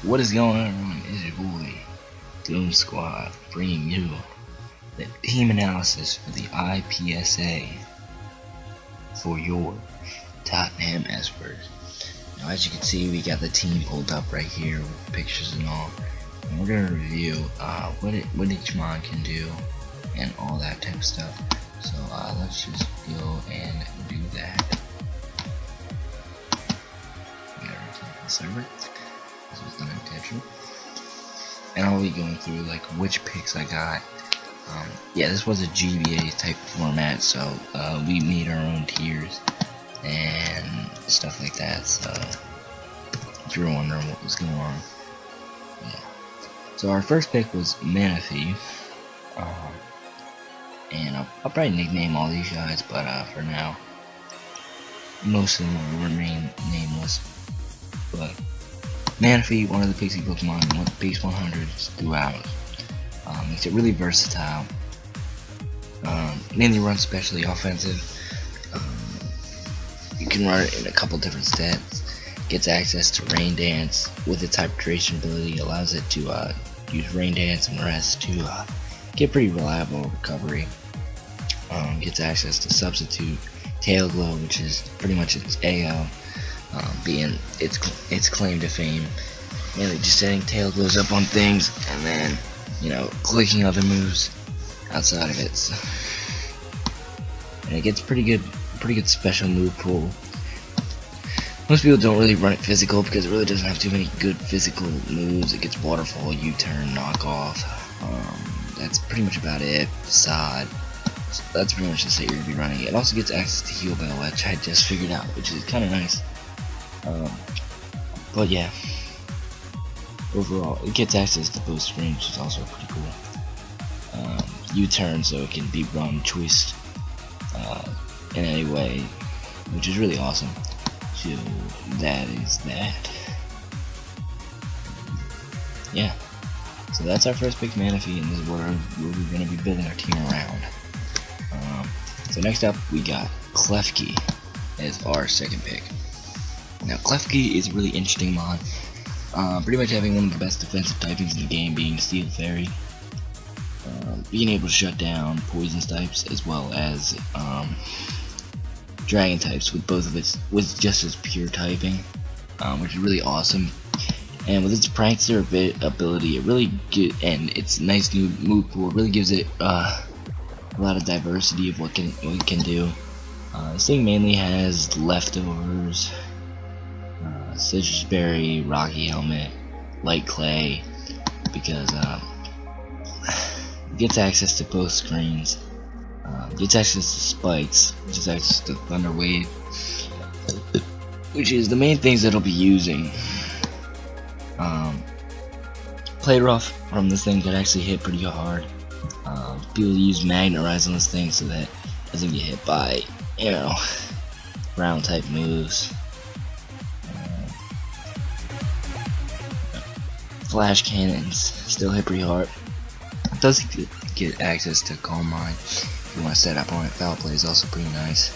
What is going on? It's your boy Doom Squad bringing you the team analysis for the IPSA for your Tottenham Espurrs. Now, as you can see, we got the team pulled up right here with pictures and all, and we're gonna review what each mod can do and all that type of stuff. So let's just go and do that. The server. This was unintentional. And I'll be going through like which picks I got. Yeah, this was a GBA type format, so we made our own tiers and stuff like that. So if you're wondering what was going on, yeah. So our first pick was Manaphy, and I'll probably nickname all these guys, but for now, most of them will remain nameless. But Manaphy, one of the Pixie Pokemon, base 100s throughout. Makes it really versatile. Mainly runs specially offensive. You can run it in a couple different stats. Gets access to Rain Dance with its Hybridation ability. Allows it to use Rain Dance and Rest to get pretty reliable recovery. Gets access to Substitute, Tail Glow, which is pretty much its AO. Being its claim to fame, mainly just setting Tail Glows up on things and then, you know, clicking other moves outside of it. So. And it gets pretty good special move pool. Most people don't really run it physical because it really doesn't have too many good physical moves. It gets Waterfall, U-turn, Knockoff. That's pretty much about it. Facade. So that's pretty much the set you're gonna be running. It also gets access to Heal Bell, which I just figured out, which is kind of nice. But yeah, overall, it gets access to both screens, which is also pretty cool. U-turn, so it can be run, twist in any way, which is really awesome. So that is that. Yeah. So that's our first pick, Manaphy, and this is what we're going to be building our team around. So next up, we got Klefki as our second pick. Now, Klefki is a really interesting mod. Pretty much having one of the best defensive typings in the game, being Steel Fairy. Being able to shut down poison types as well as dragon types with both of with just its pure typing, which is really awesome. And with its prankster ability, it really and its nice new move pool really gives it a lot of diversity of what it can do. This thing mainly has leftovers, Citrus Berry, Rocky Helmet, Light Clay, because it gets access to both screens. Gets access to Spikes, which is access to Thunder Wave, which is the main things that it'll be using. Play Rough from this thing could actually hit pretty hard. People use Magnetize on this thing so that it doesn't get hit by, you know, ground type moves. Flash Cannons still hit pretty hard. It does get access to Calm Mind. If you want to set up on it, Foul Play is also pretty nice.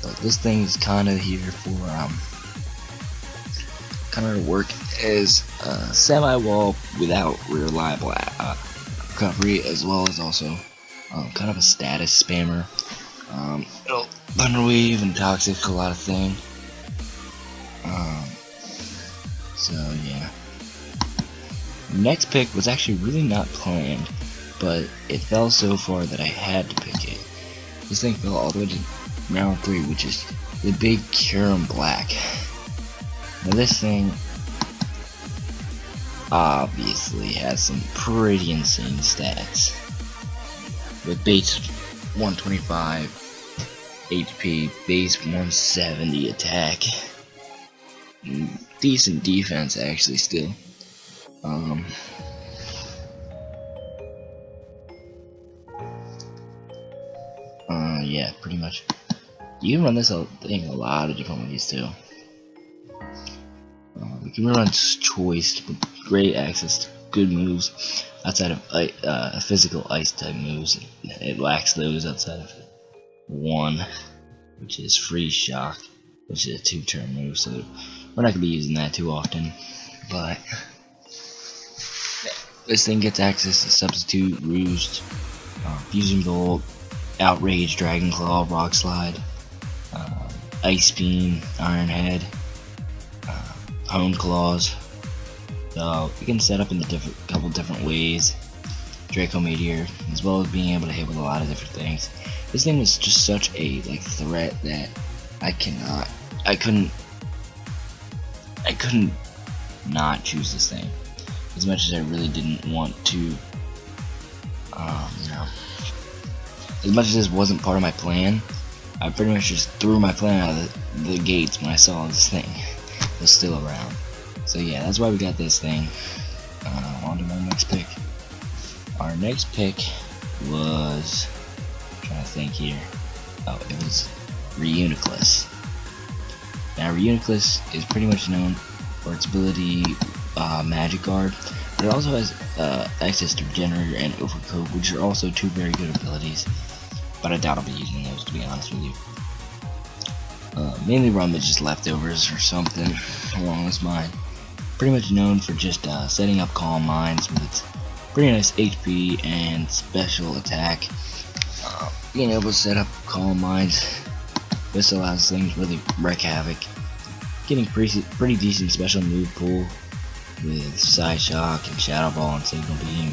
But this thing is kind of here for kind of work as a semi-wall without reliable recovery, as well as also kind of a status spammer. It'll Thunder Wave and Toxic a lot of thing. So yeah. Next pick was actually really not planned, but it fell so far that I had to pick it. This thing fell all the way to round 3, which is the big Kyurem Black. Now this thing obviously has some pretty insane stats. With base 125 HP, base 170 attack, decent defense actually still. Yeah, pretty much. You can run this thing a lot of different ways too. We can run Choice with great access to good moves outside of physical ice type moves. It lacks those outside of one, which is Freeze Shock, which is a 2-turn move, so we're not going to be using that too often. But this thing gets access to Substitute, Roost, Fusion Bolt, Outrage, Dragon Claw, Rock Slide, Ice Beam, Iron Head, Hone Claws. So you can set up in a couple different ways. Draco Meteor, as well as being able to hit with a lot of different things. This thing was just such a threat that I couldn't not choose this thing. As much as I really didn't want to, you know, as much as this wasn't part of my plan, I pretty much just threw my plan out of the gates when I saw this thing was still around. So yeah, that's why we got this thing. On to my next pick. Our next pick was, I'm trying to think here. Oh, it was Reuniclus. Now Reuniclus is pretty much known for its ability Magic Guard, but it also has access to Regenerator and Overcoat, which are also two very good abilities. But I doubt I'll be using those, to be honest with you. Mainly run with just leftovers or something along this line. Pretty much known for just setting up Calm Minds with its pretty nice HP and special attack. Being able to set up Calm Minds, this allows things to really wreak havoc. Getting pretty decent special move pool with Side Shock and Shadow Ball and Signal Beam.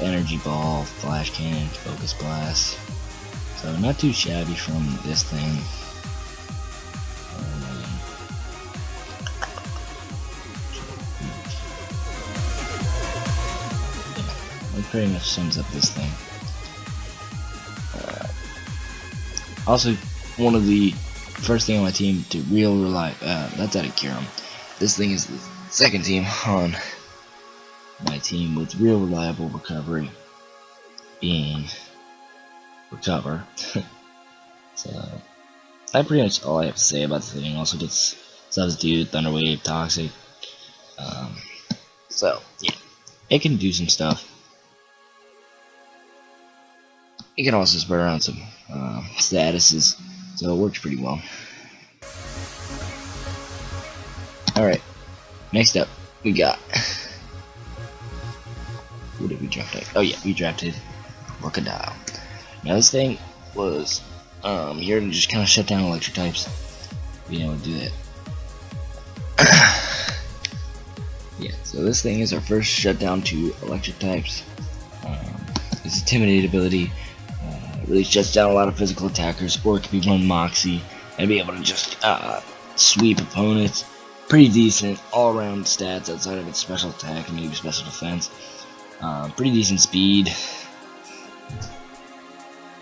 Energy Ball, Flash Cannon, Focus Blast. So not too shabby from this thing. It pretty much sums up this thing. Also, one of the first thing on my team to rely, that's out of Curum. This thing is the second team on my team with real reliable recovery being Recover. So that's pretty much all I have to say about the thing. Also gets Substitute, Thunder Wave, Toxic. So yeah, it can do some stuff. It can also spread around some statuses, so it works pretty well. Alright, next up we got, who did we draft? Oh yeah, we drafted Crocodile. Now this thing was here to just kind of shut down electric types, being able to do that. Yeah, so this thing is our first shutdown to electric types. Its Intimidate ability really shuts down a lot of physical attackers, or it could be run Moxie and be able to just sweep opponents. Pretty decent all-around stats outside of its special attack and maybe special defense. Pretty decent speed.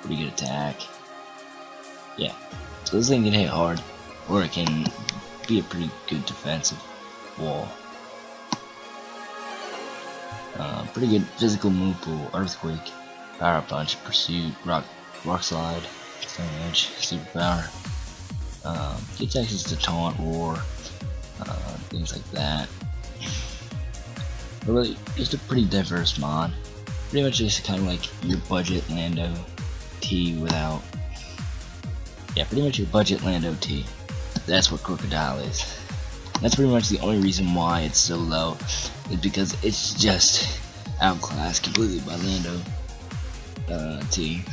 Pretty good attack. Yeah, so this thing can hit hard, or it can be a pretty good defensive wall. Pretty good physical move pool: Earthquake, Power Punch, Pursuit, Rock Slide, Stone Edge, Superpower. Gets access to Taunt, Roar, things like that. But really, just a pretty diverse mod. Pretty much just kind of like your budget Lando T without. Yeah, pretty much your budget Lando T. That's what Crocodile is. That's pretty much the only reason why it's so low, is because it's just outclassed completely by Lando T.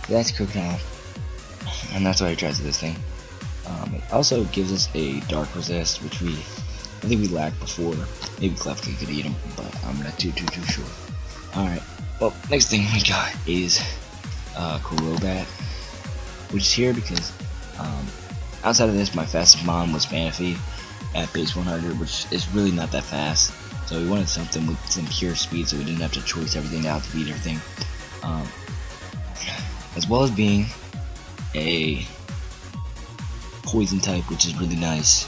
That's Crocodile, and that's why I tried to this thing. It also gives us a Dark Resist, which I think we lacked before. Maybe Klefka could eat him, but I'm not too sure. Alright, well, next thing we got is Crobat, which is here because outside of this, my fastest mon was Manaphy at base 100, which is really not that fast. So we wanted something with some pure speed, so we didn't have to choice everything out to beat everything. As well as being a Poison type, which is really nice.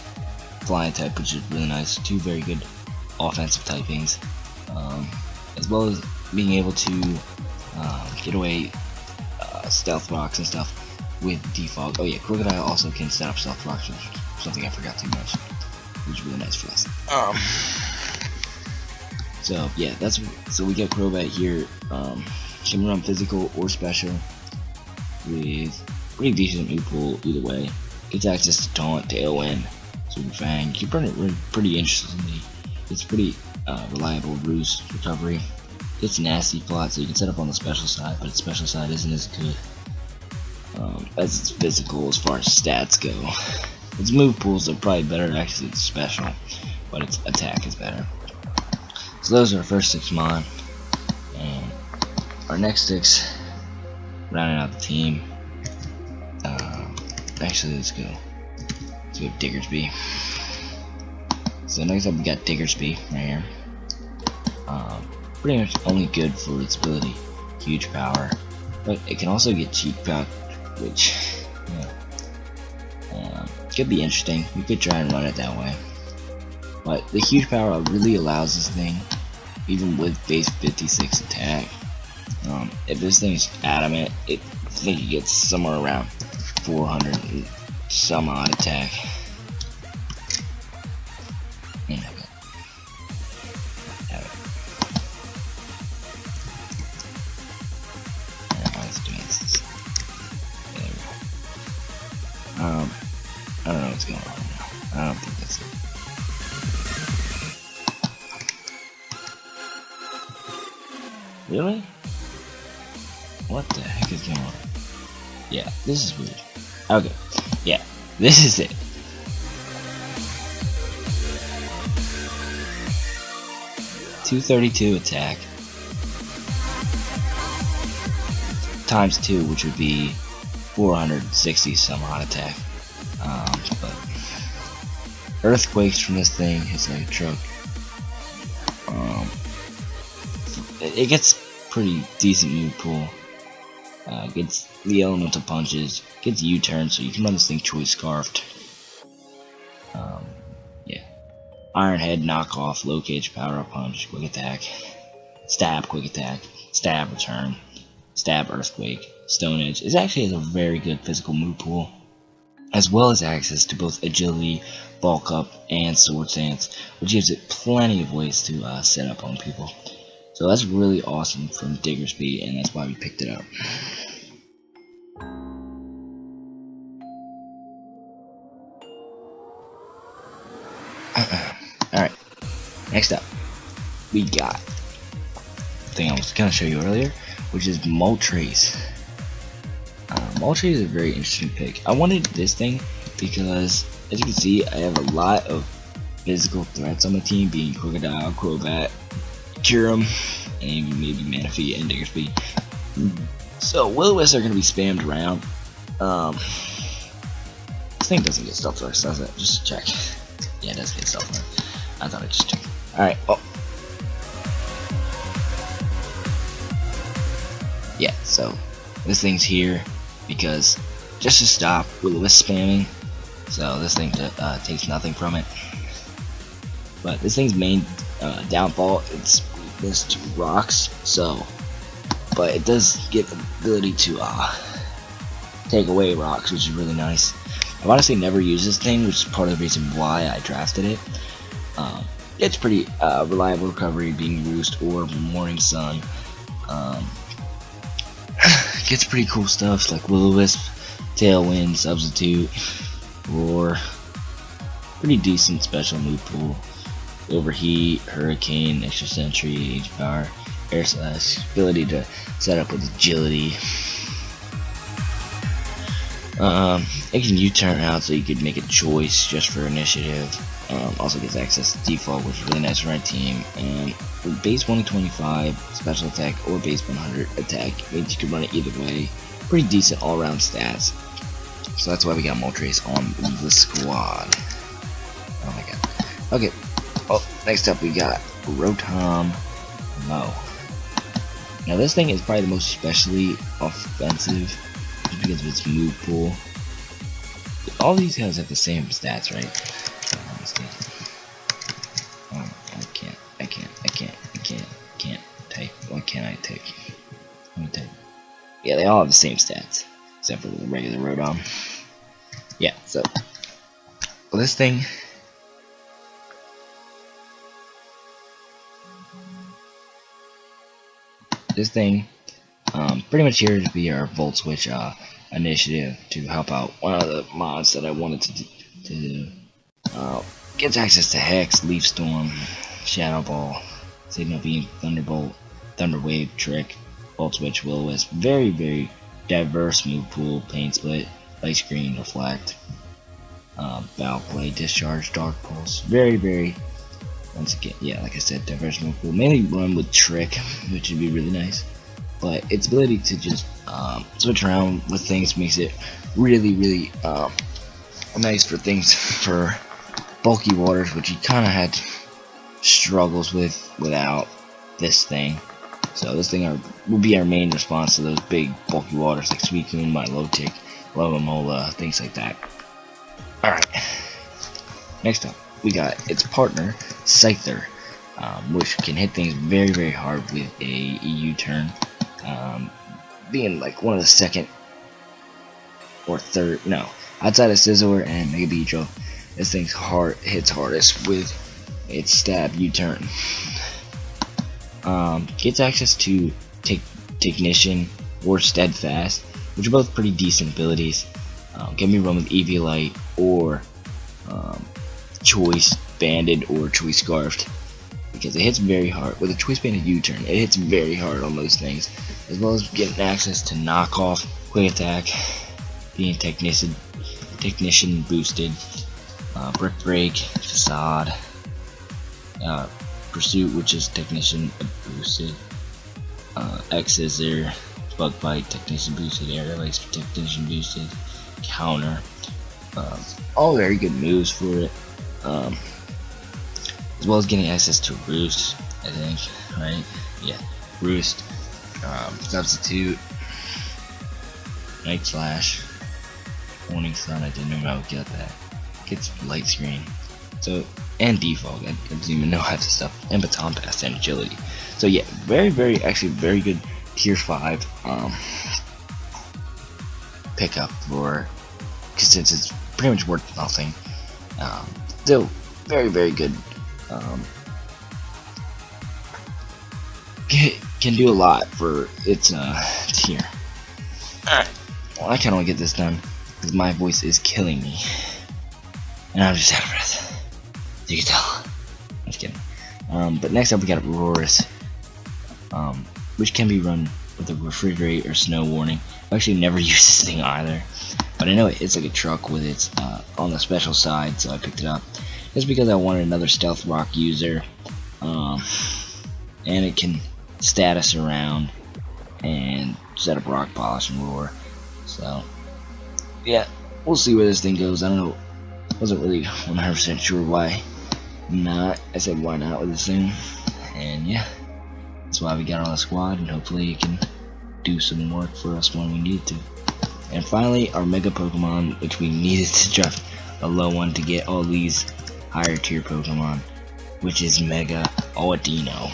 Flying type, which is really nice. Two very good offensive typings. As well as being able to get away stealth rocks and stuff with defog. Oh yeah, Crocodile also can set up stealth rocks, which is something I forgot to mention, which is really nice for us. So yeah, so we get Crobat here. She can run physical or special. with pretty decent move pool either way. Gets access to taunt, tailwind, super fang. You burn it pretty interestingly. It's pretty reliable roost recovery. Gets nasty plot, so you can set up on the special side, but its special side isn't as good as its physical as far as stats go. Its move pools are probably better actually than special, but its attack is better. So those are our first 6 mon, and our next 6 rounding out the team. Actually, let's go Diggersby. So next up we got Diggersby right here. Pretty much only good for its ability, huge power, but it can also get cheap power, which could be interesting. We could try and run it that way. But the huge power really allows this thing, even with base 56 attack. If this thing is adamant, I think it gets somewhere around 400 and some odd attack. I don't know what's going on now. I don't think that's it. Really? What the heck is going on? Yeah, this is weird. Okay, yeah, this is it. .232 attack times 2, which would be 460 some odd attack. But earthquakes from this thing is like a truck. It gets pretty decent move pool. Gets the elemental punches, gets U-turn, so you can run this thing choice scarfed. Yeah. Iron Head, knockoff, low cage, power up punch, quick attack, stab, quick attack, stab, return, stab, earthquake, stone edge. It actually has a very good physical move pool, as well as access to both agility, bulk up, and sword stance, which gives it plenty of ways to set up on people. So that's really awesome from Diggersby, and that's why we picked it up. Alright, next up, we got the thing I was going to show you earlier, which is Moltres. Moltres is a very interesting pick. I wanted this thing because, as you can see, I have a lot of physical threats on my team, being Crocodile, Crobat, Curum, and even maybe Manaphy and Diggersby. So Will-O-Wisps are going to be spammed around. This thing doesn't get stealth first, does it? Just check. Yeah, it does get stealth first. I thought I just checked. Alright, oh. Yeah, so this thing's here because just to stop Will-O-Wisp spamming. So this thing takes nothing from it. But this thing's main downfall, it's weakness to rocks. So, but it does get the ability to take away rocks, which is really nice. I've honestly never used this thing, which is part of the reason why I drafted it. It's pretty reliable recovery, being Roost or Morning Sun. Gets pretty cool stuff like Will-O-Wisp, Tailwind, Substitute, Roar. Pretty decent special move pool. Overheat, Hurricane, Extra Sentry, Age Power, Air Slash, ability to set up with agility. It can U-turn out so you could make a choice just for initiative. Also gets access to default, which is really nice for my team. And for base 125 special attack or base 100 attack, means you can run it either way. Pretty decent all-around stats. So that's why we got Moltres on the squad. Oh my god. Okay. Oh, next up we got Rotom Mo. Now this thing is probably the most especially offensive just because of its move pool. All these guys have the same stats, right? I can't type. Why can't I type? Let me type. Yeah, they all have the same stats, except for the regular Rotom. Yeah, so well, this thing. Pretty much here to be our Volt Switch initiative to help out one of the mods that I wanted to do. Gets access to Hex, Leaf Storm, Shadow Ball, Signal Beam, Thunderbolt, Thunder Wave, Trick, Volt Switch, Will-O-Wisp. Very diverse move pool. Pain Split, Light Screen, Reflect, Bow Play, Discharge, Dark Pulse. Very, once again, yeah, like I said, diverse move pool. Mainly run with Trick, which would be really nice. But its ability to just switch around with things makes it really nice for things for bulky waters, which he kind of had struggles with without this thing. So this thing will be our main response to those big bulky waters like Suicune, Milotic, Lomomola, things like that. Alright, next up we got its partner, Scyther, which can hit things very hard with a EU turn, being like one of the second or third, no, outside of Scizor and Mega Beedrill, this thing's hits hardest with its stab U-turn. Gets access to Technician or Steadfast, which are both pretty decent abilities. Can be run with Eviolite or Choice Banded or Choice Scarfed, because it hits very hard. With a Choice Banded U-turn, it hits very hard on those things, as well as getting access to Knockoff, Quick Attack, being Technician boosted, Brick Break, Facade, Pursuit, which is Technician boosted, X-Scissor, Bug Bite, Technician boosted, Aerial Ace, Technician boosted, Counter, all very good moves for it, as well as getting access to Roost, I think, right? Yeah, Roost, Substitute, Night Slash, Warning Sun, I didn't know I would get that. Gets Light Screen, so, and Defog, I didn't even know half this stuff, and Baton Pass and Agility. So yeah, actually very good tier 5 pickup for, because since it's pretty much worth nothing, still very good. Can do a lot for its tier. Alright, well, I kinda wanna get this done because my voice is killing me and I'm just out of breath. You can tell. I'm just kidding. But next up we got Aurorus, which can be run with a Refrigerate or Snow Warning. I've actually never used this thing either, but I know it's like a truck with its on the special side, so I picked it up just because I wanted another Stealth Rock user, and it can status around and set up Rock Polish and Roar. So yeah, we'll see where this thing goes. I don't know, wasn't really 100% sure why not. I said why not with this thing, and yeah, that's why we got it on the squad, and hopefully it can do some work for us when we need to. And finally, our Mega Pokemon, which we needed to draft a low one to get all these higher tier Pokemon, which is Mega Audino.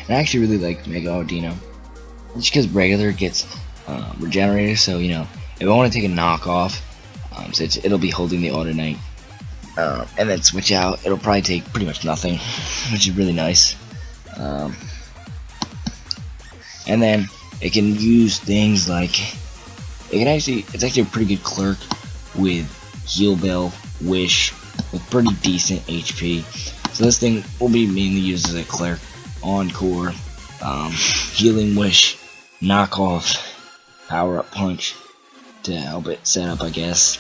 And I actually really like Mega Audino, just because regular gets regenerated, so you know, if I want to take a knockoff, so it'll be holding the Audinite, and then switch out, it'll probably take pretty much nothing, which is really nice. And then it can use things like, it's actually a pretty good clerk with Heal Bell, Wish, with pretty decent HP. So this thing will be mainly used as a clerk, Encore, Healing Wish, Knockoff, Power Up Punch to help it set up, I guess.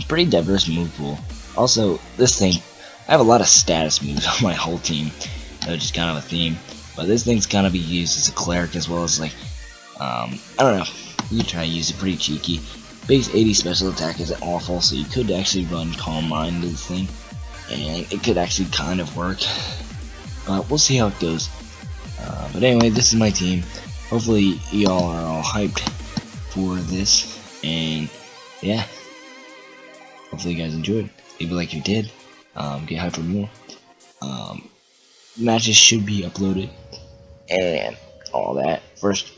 Pretty diverse move pool. Also, this thing, I have a lot of status moves on my whole team, which is kind of a theme. But this thing's gonna be used as a cleric as well as like, I don't know, you can try to use it pretty cheeky. Base 80 special attack isn't awful, so you could actually run Calm Mind into this thing, and it could actually kind of work. But we'll see how it goes. But anyway, this is my team. Hopefully y'all are all hyped for this, and yeah, hopefully you guys enjoyed. Leave a like if you did. Get hyped for more. Matches should be uploaded and all that. First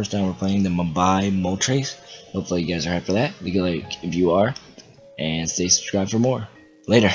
time we're playing the Mumbai Moltres. Hopefully you guys are hyped for that. Leave a like if you are, and stay subscribed for more. Later.